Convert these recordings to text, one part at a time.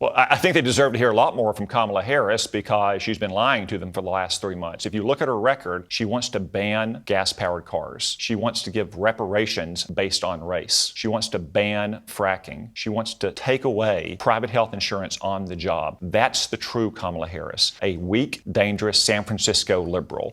Well, I think they deserve to hear a lot more from Kamala Harris because she's been lying to them for the last 3 months. If you look at her record, she wants to ban gas-powered cars. She wants to give reparations based on race. She wants to ban fracking. She wants to take away private health insurance on the job. That's the true Kamala Harris, a weak, dangerous San Francisco liberal.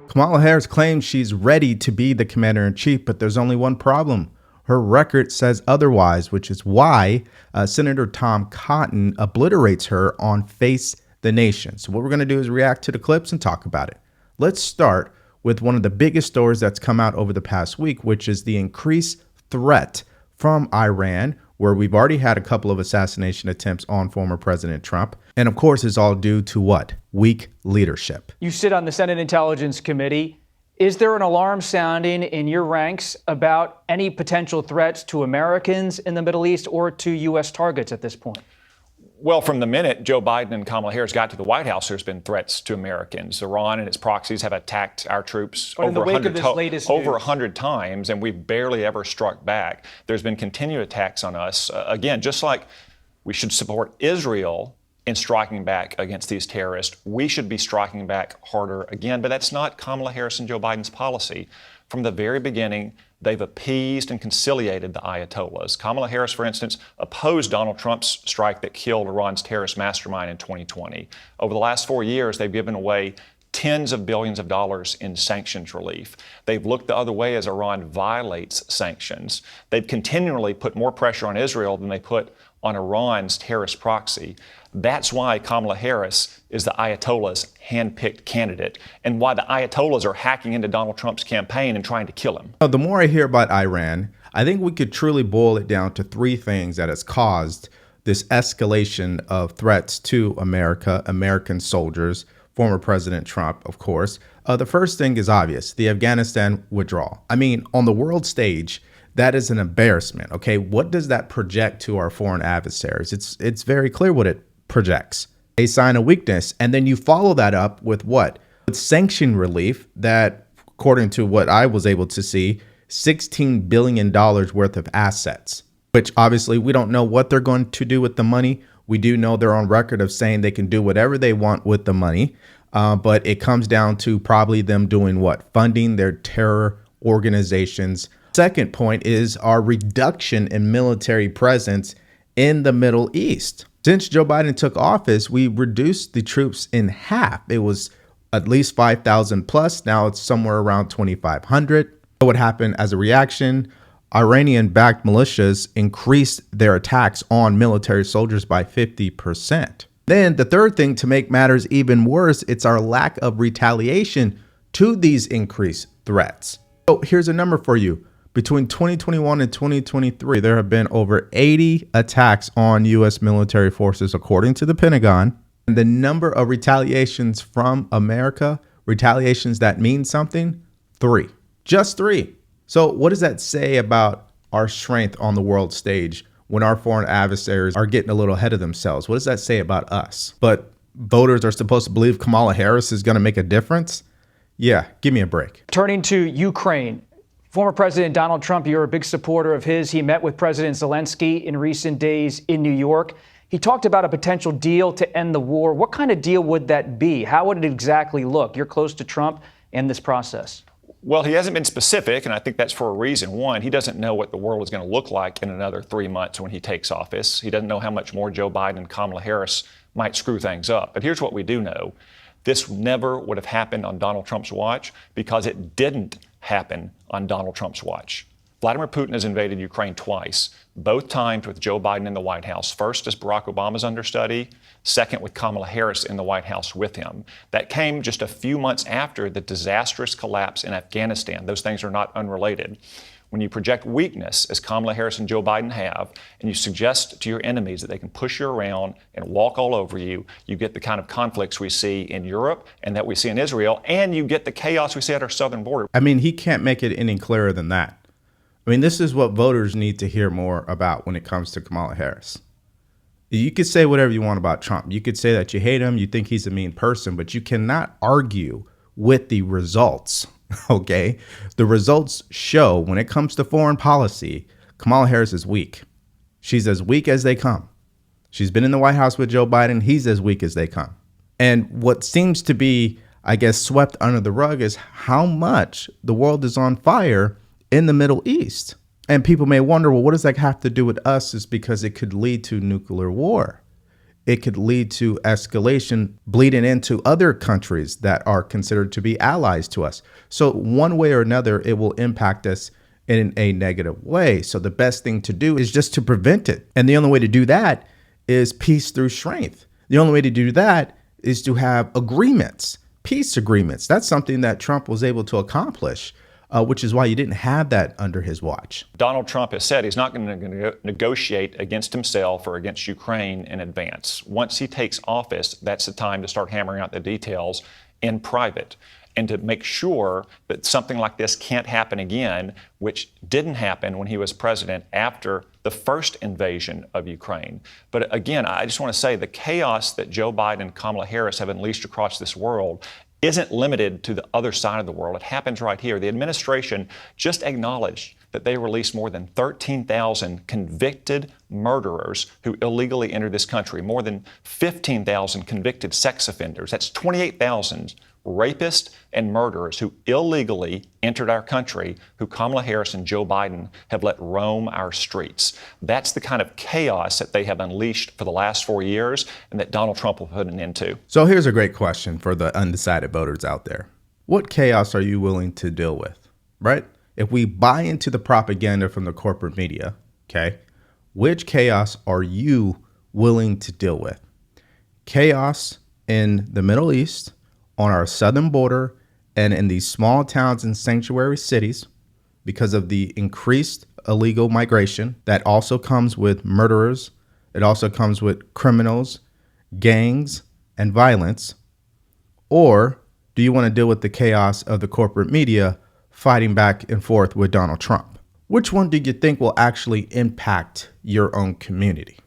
Kamala Harris claims she's ready to be the commander-in-chief, but there's only one problem. Her record says otherwise, which is why Senator Tom Cotton obliterates her on Face the Nation. So what we're going to do is react to the clips and talk about it. Let's start with one of the biggest stories that's come out over the past week, which is the increased threat from Iran, where we've already had a couple of assassination attempts on former President Trump. And of course, it's all due to what? Weak leadership. You sit on the Senate Intelligence Committee. Is there an alarm sounding in your ranks about any potential threats to Americans in the Middle East or to U.S. targets at this point? Well, from the minute Joe Biden and Kamala Harris got to the White House, there's been threats to Americans. Iran and its proxies have attacked our troops over 100 times, and we've barely ever struck back. There's been continued attacks on us. Again, just like we should support Israel in striking back against these terrorists, we should be striking back harder again. But that's not Kamala Harris and Joe Biden's policy. From the very beginning, they've appeased and conciliated the Ayatollahs. Kamala Harris, for instance, opposed Donald Trump's strike that killed Iran's terrorist mastermind in 2020. Over the last 4 years, they've given away tens of billions of dollars in sanctions relief. They've looked the other way as Iran violates sanctions. They've continually put more pressure on Israel than they put on Iran's terrorist proxy. That's why Kamala Harris is the Ayatollah's hand-picked candidate, and why the Ayatollahs are hacking into Donald Trump's campaign and trying to kill him. The more I hear about Iran, I think we could truly boil it down to three things that has caused this escalation of threats to America, American soldiers, former President Trump, of course. The first thing is obvious, the Afghanistan withdrawal. I mean, on the world stage, that is an embarrassment, okay? What does that project to our foreign adversaries? It's very clear what it projects. A sign of weakness. And then you follow that up with what? With sanction relief that, according to what I was able to see, $16 billion worth of assets, which obviously we don't know what they're going to do with the money. We do know they're on record of saying they can do whatever they want with the money. But it comes down to probably them doing what? Funding their terror organizations. Second point is our reduction in military presence in the Middle East. Since Joe Biden took office, we reduced the troops in half. It was at least 5,000 plus. Now it's somewhere around 2,500. What happened as a reaction? Iranian-backed militias increased their attacks on military soldiers by 50%. Then the third thing, to make matters even worse, it's our lack of retaliation to these increased threats. So here's a number for you. Between 2021 and 2023, there have been over 80 attacks on U.S. military forces, according to the Pentagon. And the number of retaliations from America, retaliations that mean something, 3. Just 3. So what does that say about our strength on the world stage when our foreign adversaries are getting a little ahead of themselves? What does that say about us? But voters are supposed to believe Kamala Harris is going to make a difference? Yeah, give me a break. Turning to Ukraine. Former President Donald Trump, you're a big supporter of his. He met with President Zelensky in recent days in New York. He talked about a potential deal to end the war. What kind of deal would that be? How would it exactly look? You're close to Trump and this process. Well, he hasn't been specific, and I think that's for a reason. One, he doesn't know what the world is going to look like in another 3 months when he takes office. He doesn't know how much more Joe Biden and Kamala Harris might screw things up. But here's what we do know. This never would have happened on Donald Trump's watch because it didn't happen on Donald Trump's watch. Vladimir Putin has invaded Ukraine twice, both times with Joe Biden in the White House. First as Barack Obama's understudy, second with Kamala Harris in the White House with him. That came just a few months after the disastrous collapse in Afghanistan. Those things are not unrelated. When you project weakness, as Kamala Harris and Joe Biden have, and you suggest to your enemies that they can push you around and walk all over you, you get the kind of conflicts we see in Europe and that we see in Israel, and you get the chaos we see at our southern border. I mean, he can't make it any clearer than that. I mean, this is what voters need to hear more about when it comes to Kamala Harris. You could say whatever you want about Trump. You could say that you hate him, you think he's a mean person, but you cannot argue with the results Okay. The results show when it comes to foreign policy, Kamala Harris is weak. She's as weak as they come. She's been in the White House with Joe Biden. He's as weak as they come. And what seems to be, I guess, swept under the rug is how much the world is on fire in the Middle East. And people may wonder, well, what does that have to do with us? Is because it could lead to nuclear war. It could lead to escalation bleeding into other countries that are considered to be allies to us. So one way or another, it will impact us in a negative way. So the best thing to do is just to prevent it. And the only way to do that is peace through strength. The only way to do that is to have agreements, peace agreements. That's something that Trump was able to accomplish, which is why you didn't have that under his watch. Donald Trump has said he's not going to negotiate against himself or against Ukraine in advance. Once he takes office, that's the time to start hammering out the details in private and to make sure that something like this can't happen again, which didn't happen when he was president after the first invasion of Ukraine. But again, I just want to say the chaos that Joe Biden and Kamala Harris have unleashed across this world isn't limited to the other side of the world. It happens right here. The administration just acknowledged that they released more than 13,000 convicted murderers who illegally entered this country, more than 15,000 convicted sex offenders. That's 28,000 rapists and murderers who illegally entered our country, who Kamala Harris and Joe Biden have let roam our streets. That's the kind of chaos that they have unleashed for the last 4 years and that Donald Trump will put an end to. So here's a great question for the undecided voters out there. What chaos are you willing to deal with, right? If we buy into the propaganda from the corporate media, okay, which chaos are you willing to deal with? Chaos in the Middle East, on our southern border, and in these small towns and sanctuary cities because of the increased illegal migration that also comes with murderers. It also comes with criminals, gangs, and violence. Or do you want to deal with the chaos of the corporate media fighting back and forth with Donald Trump? Which one do you think will actually impact your own community?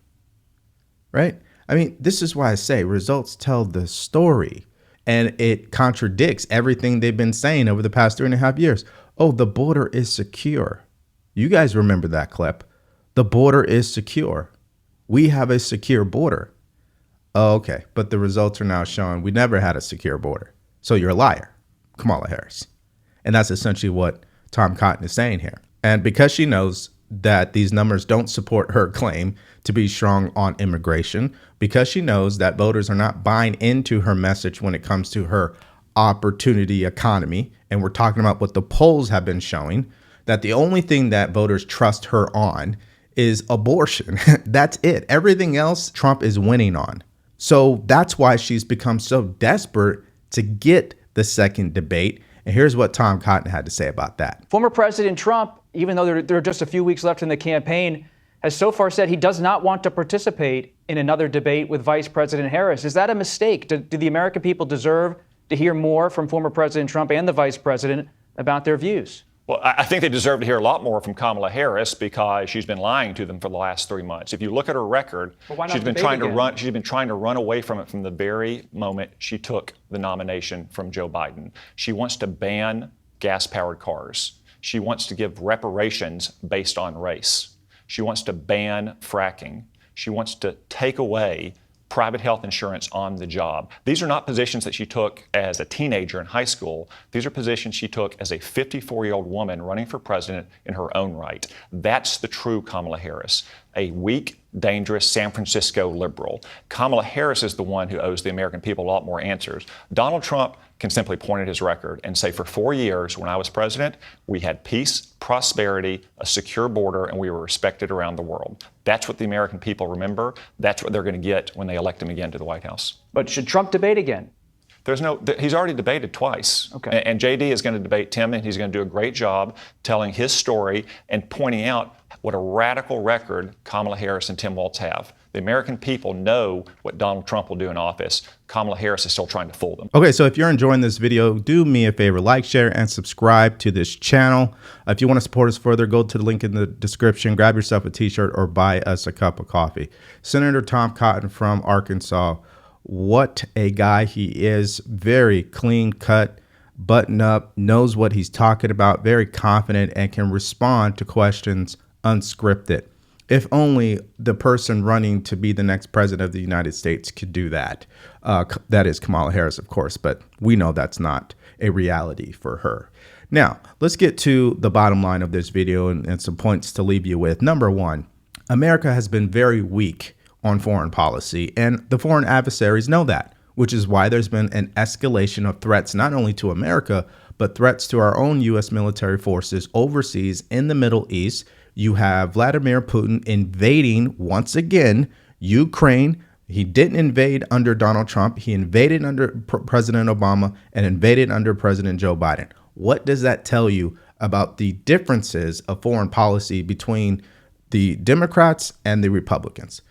Right? I mean, this is why I say results tell the story. And it contradicts everything they've been saying over the past 3.5 years. Oh, the border is secure. You guys remember that clip. The border is secure. We have a secure border. Oh, okay. But the results are now showing we never had a secure border. So you're a liar, Kamala Harris. And that's essentially what Tom Cotton is saying here. And because she knows that these numbers don't support her claim to be strong on immigration, because she knows that voters are not buying into her message when it comes to her opportunity economy, and we're talking about what the polls have been showing, that the only thing that voters trust her on is abortion. That's it. Everything else Trump is winning on. So that's why she's become so desperate to get the second debate. And here's what Tom Cotton had to say about that. Former President Trump, even though there are just a few weeks left in the campaign, has so far said he does not want to participate in another debate with Vice President Harris. Is that a mistake? Do the American people deserve to hear more from former President Trump and the Vice President about their views? Well, I think they deserve to hear a lot more from Kamala Harris because she's been lying to them for the last 3 months. If you look at her record, she's been trying to run away from it from the very moment she took the nomination from Joe Biden. She wants to ban gas-powered cars. She wants to give reparations based on race. She wants to ban fracking. She wants to take away private health insurance on the job. These are not positions that she took as a teenager in high school. These are positions she took as a 54-year-old woman running for president in her own right. That's the true Kamala Harris, a weak, dangerous San Francisco liberal. Kamala Harris is the one who owes the American people a lot more answers. Donald Trump can simply point at his record and say, for 4 years when I was president, we had peace, prosperity, a secure border, and we were respected around the world. That's what the American people remember. That's what they're going to get when they elect him again to the White House. But should Trump debate again? He's already debated twice. Okay. And JD is going to debate Tim, and he's going to do a great job telling his story and pointing out what a radical record Kamala Harris and Tim Walz have. The American people know what Donald Trump will do in office. Kamala Harris is still trying to fool them. Okay, so if you're enjoying this video, do me a favor, like, share, and subscribe to this channel. If you want to support us further, go to the link in the description, grab yourself a t-shirt, or buy us a cup of coffee. Senator Tom Cotton from Arkansas, what a guy he is. Very clean cut, button up, knows what he's talking about, very confident, and can respond to questions unscripted. If only the person running to be the next president of the United States could do that. That is Kamala Harris, of course, but we know that's not a reality for her. Now, let's get to the bottom line of this video and some points to leave you with. Number one, America has been very weak on foreign policy, and the foreign adversaries know that, which is why there's been an escalation of threats not only to America, but threats to our own U.S. military forces overseas in the Middle East. You have Vladimir Putin invading once again Ukraine. He didn't invade under Donald Trump. He invaded under President Obama and invaded under President Joe Biden. What does that tell you about the differences of foreign policy between the Democrats and the Republicans?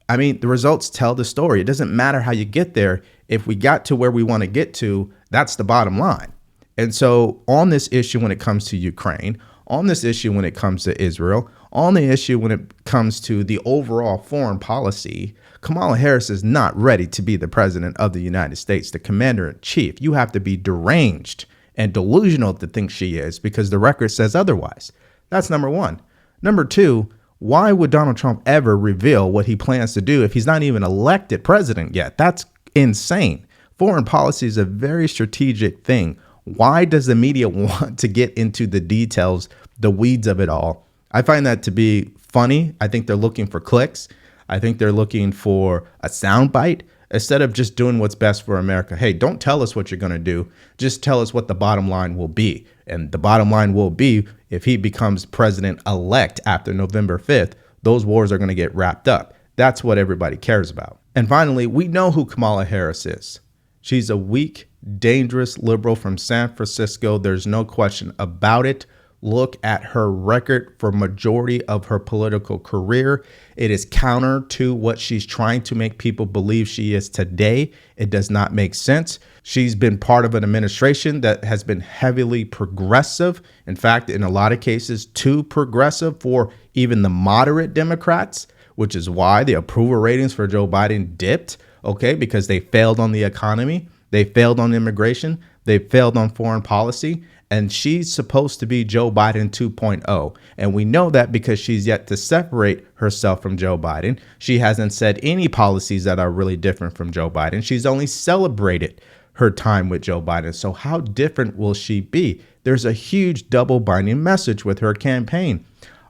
I mean, the results tell the story. It doesn't matter how you get there. If we got to where we want to get to, that's the bottom line. And so on this issue, when it comes to Ukraine, on this issue when it comes to Israel, on the issue when it comes to the overall foreign policy, Kamala Harris is not ready to be the president of the United States, the commander-in-chief. You have to be deranged and delusional to think she is, because the record says otherwise. That's number one. Number two, why would Donald Trump ever reveal what he plans to do if he's not even elected president yet? That's insane. Foreign policy is a very strategic thing. Why does the media want to get into the details, the weeds of it all? I find that to be funny. I think they're looking for clicks. I think they're looking for a soundbite instead of just doing what's best for America. Hey, don't tell us what you're going to do. Just tell us what the bottom line will be. And the bottom line will be, if he becomes president-elect after November 5th, those wars are going to get wrapped up. That's what everybody cares about. And finally, we know who Kamala Harris is. She's a weak, dangerous liberal from San Francisco. There's no question about it. Look at her record for majority of her political career. It is counter to what she's trying to make people believe she is today. It does not make sense. She's been part of an administration that has been heavily progressive. In fact, in a lot of cases, too progressive for even the moderate Democrats, which is why the approval ratings for Joe Biden dipped, because they failed on the economy. They failed on immigration. They failed on foreign policy. And she's supposed to be Joe Biden 2.0. And we know that because she's yet to separate herself from Joe Biden. She hasn't said any policies that are really different from Joe Biden. She's only celebrated her time with Joe Biden. So how different will she be? There's a huge double binding message with her campaign.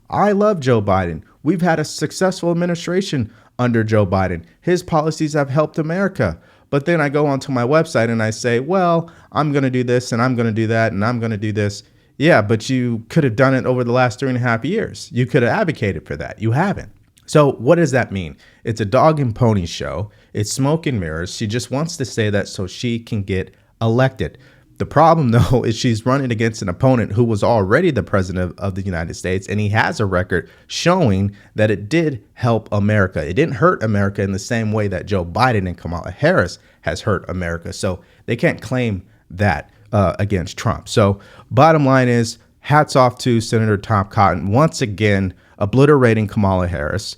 I love Joe Biden. We've had a successful administration under Joe Biden. His policies have helped America. But then I go onto my website and I say, well, I'm going to do this and I'm going to do that and I'm going to do this. Yeah, but you could have done it over the last 3.5 years. You could have advocated for that. You haven't. So what does that mean? It's a dog and pony show. It's smoke and mirrors. She just wants to say that so she can get elected. The problem, though, is she's running against an opponent who was already the president of the United States, and he has a record showing that it did help America. It didn't hurt America in the same way that Joe Biden and Kamala Harris has hurt America. So they can't claim that against Trump. So bottom line is, hats off to Senator Tom Cotton, once again obliterating Kamala Harris,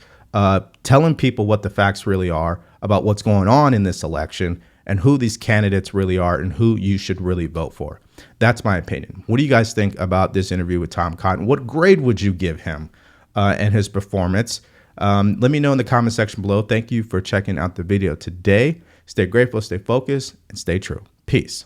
telling people what the facts really are about what's going on in this election and who these candidates really are and who you should really vote for. That's my opinion. What do you guys think about this interview with Tom Cotton? What grade would you give him and his performance? Let me know in the comment section below. Thank you for checking out the video today. Stay grateful, stay focused, and stay true. Peace.